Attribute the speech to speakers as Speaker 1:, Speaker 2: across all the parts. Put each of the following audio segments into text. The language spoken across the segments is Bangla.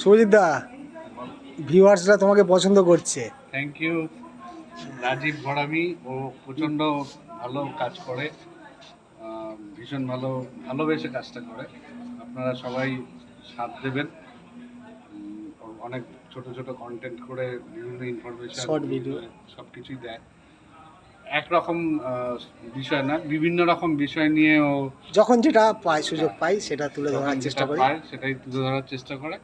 Speaker 1: সুজিত দা, ভিউয়ার্সরা তোমাকে পছন্দ করছে।
Speaker 2: Thank you. রাজীব ঘরামি ও প্রচণ্ড ভালো কাজ করে, ভীষণ ভালোবেসে কাজটা করে। আপনারা সবাই সাথ দেবেন। অনেক ছোট ছোট কন্টেন্ট করে বিভিন্ন ইনফরমেশন,
Speaker 1: শর্ট ভিডিও
Speaker 2: সব কিছুই দেয়। একরকম বিষয় না, বিভিন্ন রকম বিষয় নিয়েও
Speaker 1: যখন যেটা পায়, সুযোগ পায় সেটা তুলে ধরার চেষ্টা করে।
Speaker 2: সেটাই তুলে ধরার চেষ্টা করে।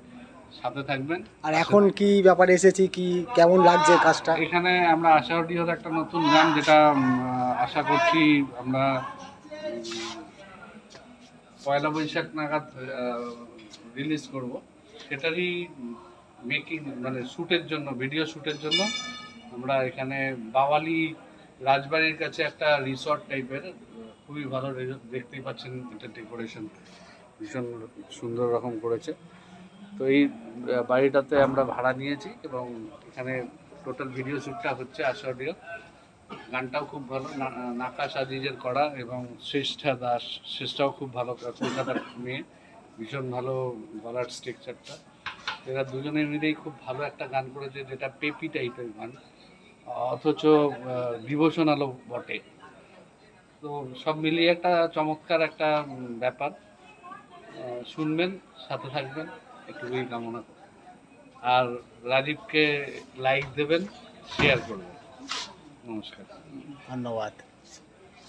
Speaker 2: সাথে থাকবেন।
Speaker 1: আর এখন কি ব্যাপারে এসেছি, কি কেমন লাগছে কাজটা?
Speaker 2: এখানে আমরা আশাওয়াডিওর একটা নতুন গান, যেটা আশা করছি আমরা পয়লা বৈশাখ নাগাদ রিলিজ করব। সেটারই মেকিং, মানে শ্যুটের জন্য, ভিডিও শ্যুটের জন্য আমরা এখানে বাওয়ালি রাজবাড়ির কাছে একটা রিসর্ট টাইপের, খুবই ভালো, দেখতেই পাচ্ছেন এটা ডেকোরেশন ভীষণ সুন্দর রকম করেছে। তো এই বাড়িটাতে আমরা ভাড়া নিয়েছি এবং এখানে টোটাল ভিডিও শ্যুটটা হচ্ছে আশাওডিও। গানটাও খুব ভালো, নাকাশ আজিজের করা, এবং শ্রেষ্ঠা দাস, শ্রেষ্ঠাও খুব ভালো, কলকাতার মেয়ে, ভীষণ ভালো গলার স্ট্রাকচারটা। এরা দুজনে মিলেই খুব ভালো একটা গান করেছে, যেটা পেপি টাইপের গান, অথচ ডিভোশনালও বটে। তো সব মিলিয়ে একটা চমৎকার একটা ব্যাপার। শুনবেন, সাথে থাকবেন, এটুকুই কামনা করি। আর রাজীবকে লাইক দেবেন, শেয়ার করবেন। নমস্কার,
Speaker 1: ধন্যবাদ।